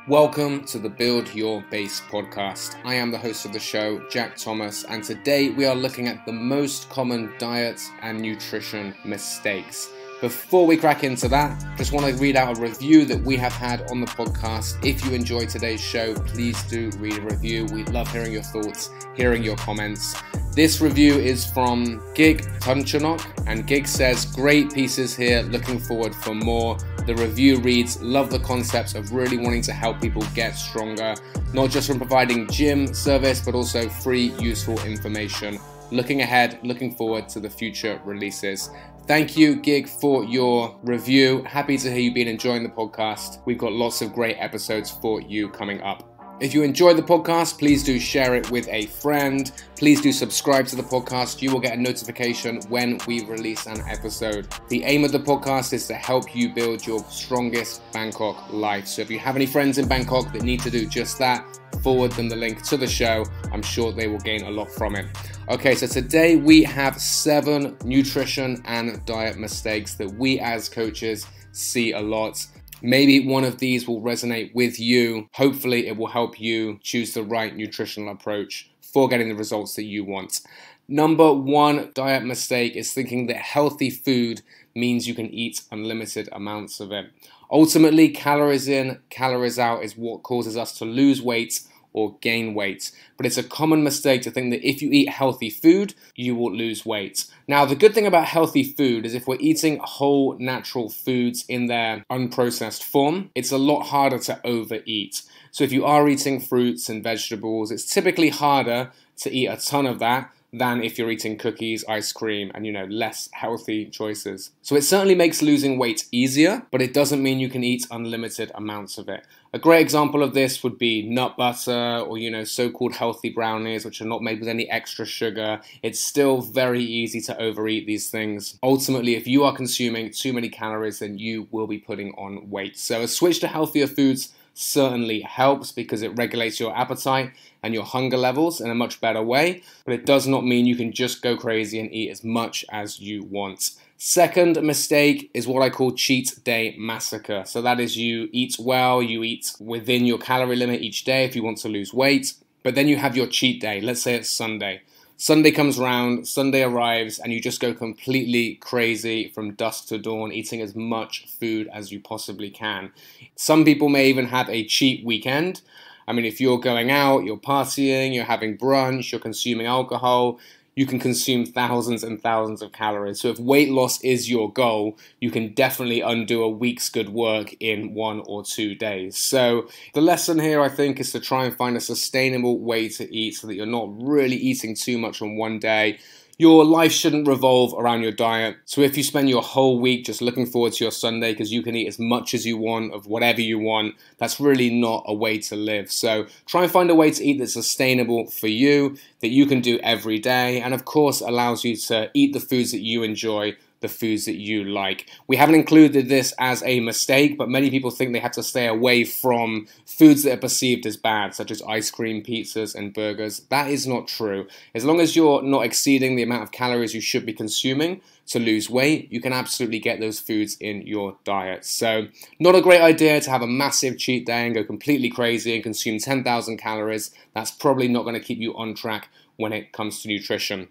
Welcome to the Build Your Base podcast. I am the host of the show, Jack Thomas, and today we are looking at the most common diet and nutrition mistakes. Before we crack into that, just want to read out a review that we have had on the podcast. If you enjoyed today's show, please do read a review. We love hearing your thoughts, hearing your comments. This review is from Gig Tunchanok, and Gig says, great pieces here, looking forward for more. The review reads, love the concepts of really wanting to help people get stronger, not just from providing gym service, but also free, useful information. Looking ahead, looking forward to the future releases. Thank you, Gig, for your review. Happy to hear you've been enjoying the podcast. We've got lots of great episodes for you coming up. If you enjoyed the podcast, please do share it with a friend. Please do subscribe to the podcast. You will get a notification when we release an episode. The aim of the podcast is to help you build your strongest Bangkok life. So if you have any friends in Bangkok that need to do just that, forward them the link to the show. I'm sure they will gain a lot from it. Okay, so today we have 7 nutrition and diet mistakes that we as coaches see a lot. Maybe one of these will resonate with you. Hopefully it will help you choose the right nutritional approach for getting the results that you want. Number 1 diet mistake is thinking that healthy food means you can eat unlimited amounts of it. Ultimately, calories in, calories out is what causes us to lose weight or gain weight. But it's a common mistake to think that if you eat healthy food, you will lose weight. Now, the good thing about healthy food is if we're eating whole natural foods in their unprocessed form, it's a lot harder to overeat. So if you are eating fruits and vegetables, it's typically harder to eat a ton of that than if you're eating cookies, ice cream, and less healthy choices. So it certainly makes losing weight easier, but it doesn't mean you can eat unlimited amounts of it. A great example of this would be nut butter or, so-called healthy brownies, which are not made with any extra sugar. It's still very easy to overeat these things. Ultimately, if you are consuming too many calories, then you will be putting on weight. So a switch to healthier foods certainly helps because it regulates your appetite and your hunger levels in a much better way, but it does not mean you can just go crazy and eat as much as you want. Second mistake is what I call cheat day massacre. So that is you eat well, you eat within your calorie limit each day if you want to lose weight, but then you have your cheat day. Let's say it's Sunday. Sunday comes around, Sunday arrives, and you just go completely crazy from dusk to dawn, eating as much food as you possibly can. Some people may even have a cheat weekend. I mean, if you're going out, you're partying, you're having brunch, you're consuming alcohol, you can consume thousands and thousands of calories. So if weight loss is your goal, you can definitely undo a week's good work in 1 or 2 days. So the lesson here, I think, is to try and find a sustainable way to eat so that you're not really eating too much on one day. Your life shouldn't revolve around your diet. So if you spend your whole week just looking forward to your Sunday because you can eat as much as you want of whatever you want, that's really not a way to live. So try and find a way to eat that's sustainable for you, that you can do every day, and of course allows you to eat the foods that you enjoy, the foods that you like. We haven't included this as a mistake, but many people think they have to stay away from foods that are perceived as bad, such as ice cream, pizzas, and burgers. That is not true. As long as you're not exceeding the amount of calories you should be consuming to lose weight, you can absolutely get those foods in your diet. So not a great idea to have a massive cheat day and go completely crazy and consume 10,000 calories. That's probably not going to keep you on track when it comes to nutrition.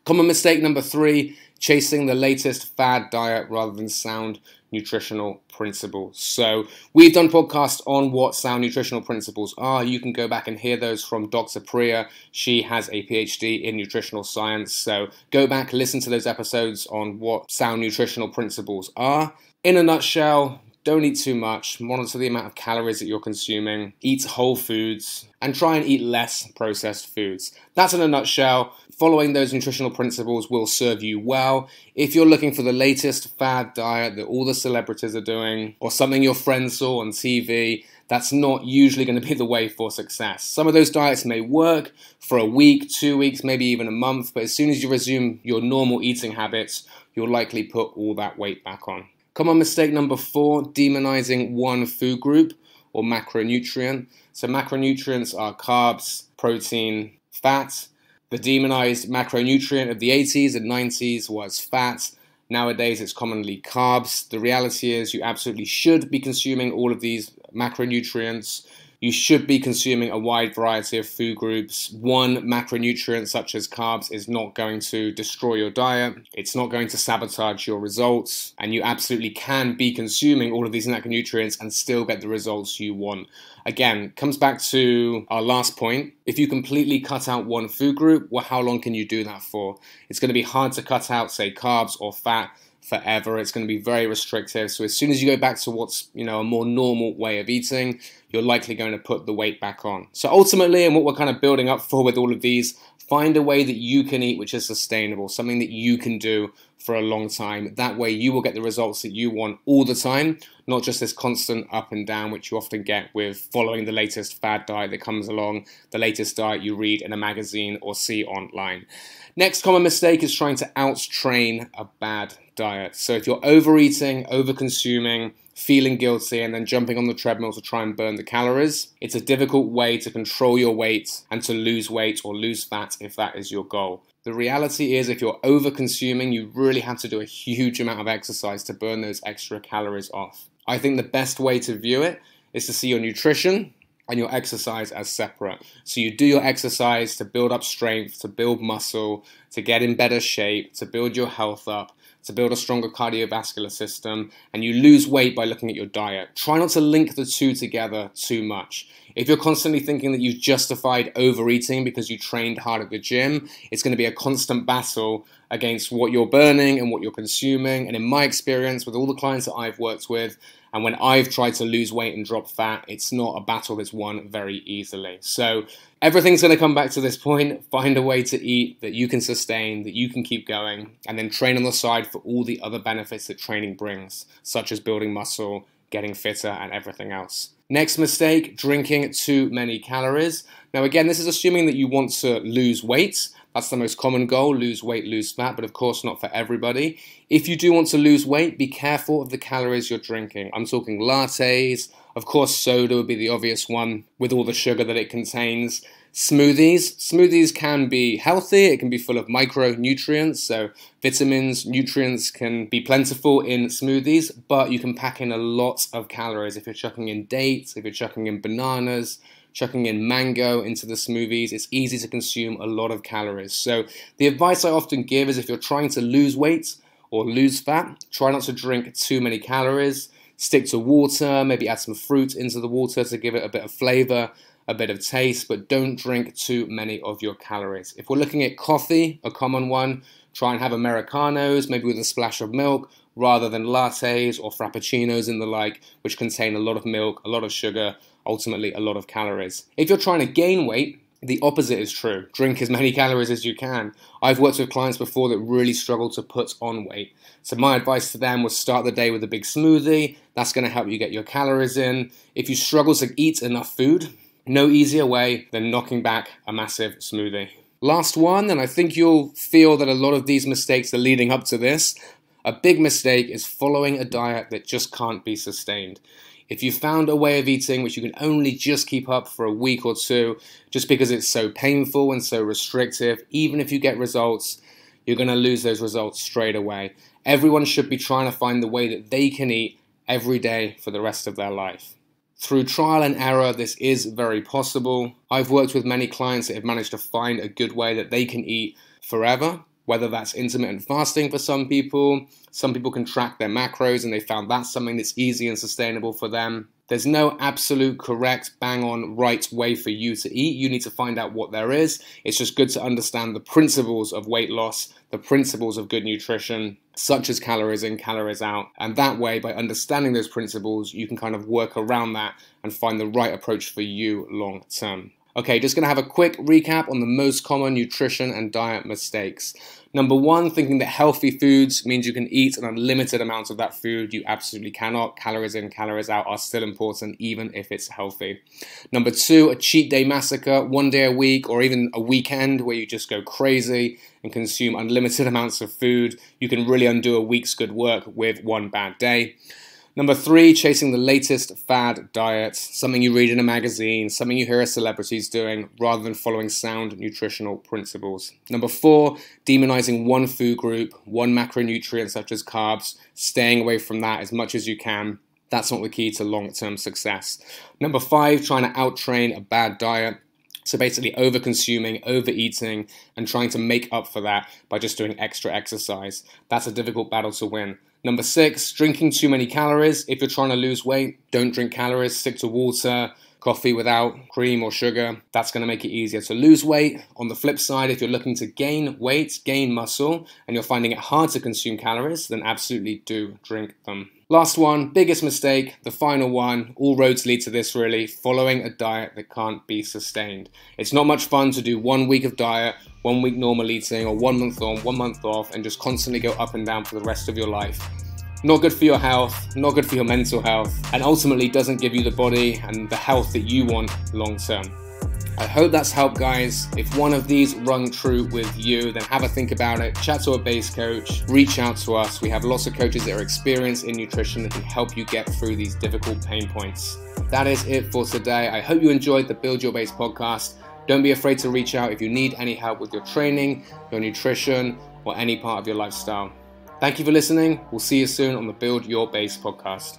Common mistake number 3, chasing the latest fad diet rather than sound nutritional principles. So we've done podcasts on what sound nutritional principles are. You can go back and hear those from Dr. Priya. She has a PhD in nutritional science. So go back, listen to those episodes on what sound nutritional principles are. In a nutshell, don't eat too much, monitor the amount of calories that you're consuming, eat whole foods, and try and eat less processed foods. That's in a nutshell. Following those nutritional principles will serve you well. If you're looking for the latest fad diet that all the celebrities are doing, or something your friends saw on TV, that's not usually going to be the way for success. Some of those diets may work for a week, 2 weeks, maybe even a month, but as soon as you resume your normal eating habits, you'll likely put all that weight back on. Common mistake number 4, demonizing one food group or macronutrient. So macronutrients are carbs, protein, fat. The demonized macronutrient of the 80s and 90s was fat. Nowadays, it's commonly carbs. The reality is you absolutely should be consuming all of these macronutrients. You should be consuming a wide variety of food groups. One macronutrient, such as carbs, is not going to destroy your diet. It's not going to sabotage your results. And you absolutely can be consuming all of these macronutrients and still get the results you want. Again, comes back to our last point. If you completely cut out one food group, well, how long can you do that for? It's going to be hard to cut out, say, carbs or fat forever. It's going to be very restrictive. So as soon as you go back to what's, a more normal way of eating, you're likely going to put the weight back on. So ultimately, and what we're kind of building up for with all of these, find a way that you can eat which is sustainable, something that you can do for a long time. That way you will get the results that you want all the time, not just this constant up and down, which you often get with following the latest fad diet that comes along, the latest diet you read in a magazine or see online. Next common mistake is trying to out-train a bad diet. So if you're overeating, over-consuming, feeling guilty, and then jumping on the treadmill to try and burn the calories, it's a difficult way to control your weight and to lose weight or lose fat if that is your goal. The reality is, if you're over-consuming, you really have to do a huge amount of exercise to burn those extra calories off. I think the best way to view it is to see your nutrition and your exercise as separate. So you do your exercise to build up strength, to build muscle, to get in better shape, to build your health up, to build a stronger cardiovascular system, and you lose weight by looking at your diet. Try not to link the two together too much. If you're constantly thinking that you've justified overeating because you trained hard at the gym, it's going to be a constant battle against what you're burning and what you're consuming. And in my experience, with all the clients that I've worked with, and when I've tried to lose weight and drop fat, it's not a battle that's won very easily. So everything's going to come back to this point. Find a way to eat that you can sustain, that you can keep going, and then train on the side for all the other benefits that training brings, such as building muscle, getting fitter, and everything else. Next mistake, drinking too many calories. Now again, this is assuming that you want to lose weight. That's the most common goal, lose weight, lose fat, but of course not for everybody. If you do want to lose weight, be careful of the calories you're drinking. I'm talking lattes, of course soda would be the obvious one with all the sugar that it contains. Smoothies can be healthy, it can be full of micronutrients, so vitamins, nutrients can be plentiful in smoothies, but you can pack in a lot of calories if you're chucking in dates, if you're chucking in bananas, chucking in mango into the smoothies. It's easy to consume a lot of calories. So the advice I often give is if you're trying to lose weight or lose fat, try not to drink too many calories. Stick to water, maybe add some fruit into the water to give it a bit of flavor, a bit of taste, but don't drink too many of your calories. If we're looking at coffee, a common one, try and have Americanos, maybe with a splash of milk, rather than lattes or frappuccinos and the like, which contain a lot of milk, a lot of sugar, ultimately a lot of calories. If you're trying to gain weight, the opposite is true. Drink as many calories as you can. I've worked with clients before that really struggle to put on weight. So my advice to them was start the day with a big smoothie. That's going to help you get your calories in. If you struggle to eat enough food, no easier way than knocking back a massive smoothie. Last one, and I think you'll feel that a lot of these mistakes are leading up to this. A big mistake is following a diet that just can't be sustained. If you found a way of eating which you can only just keep up for a week or two, just because it's so painful and so restrictive, even if you get results, you're going to lose those results straight away. Everyone should be trying to find the way that they can eat every day for the rest of their life. Through trial and error, this is very possible. I've worked with many clients that have managed to find a good way that they can eat forever, whether that's intermittent fasting for some people. Some people can track their macros and they found that's something that's easy and sustainable for them. There's no absolute correct, bang-on, right way for you to eat. You need to find out what there is. It's just good to understand the principles of weight loss, the principles of good nutrition, such as calories in, calories out. And that way, by understanding those principles, you can kind of work around that and find the right approach for you long term. Okay, just going to have a quick recap on the most common nutrition and diet mistakes. Number one, thinking that healthy foods means you can eat an unlimited amount of that food. You absolutely cannot. Calories in, calories out are still important, even if it's healthy. Number two, a cheat day massacre, one day a week or even a weekend where you just go crazy and consume unlimited amounts of food. You can really undo a week's good work with one bad day. Number three, chasing the latest fad diet, something you read in a magazine, something you hear a celebrities doing, rather than following sound nutritional principles. Number four, demonizing one food group, one macronutrient such as carbs, staying away from that as much as you can. That's not the key to long-term success. Number 5, trying to out-train a bad diet. So basically over-consuming, overeating, and trying to make up for that by just doing extra exercise. That's a difficult battle to win. Number 6, drinking too many calories. If you're trying to lose weight, don't drink calories, stick to water, coffee without cream or sugar. That's going to make it easier to lose weight. On the flip side, if you're looking to gain weight, gain muscle, and you're finding it hard to consume calories, then absolutely do drink them. Last one, biggest mistake, the final one, all roads lead to this really, following a diet that can't be sustained. It's not much fun to do 1 week of diet, 1 week normal eating, or 1 month on, 1 month off, and just constantly go up and down for the rest of your life. Not good for your health, not good for your mental health, and ultimately doesn't give you the body and the health that you want long term. I hope that's helped, guys. If one of these rung true with you, then have a think about it. Chat to a base coach, reach out to us. We have lots of coaches that are experienced in nutrition that can help you get through these difficult pain points. That is it for today. I hope you enjoyed the Build Your Base podcast. Don't be afraid to reach out if you need any help with your training, your nutrition, or any part of your lifestyle. Thank you for listening. We'll see you soon on the Build Your Base podcast.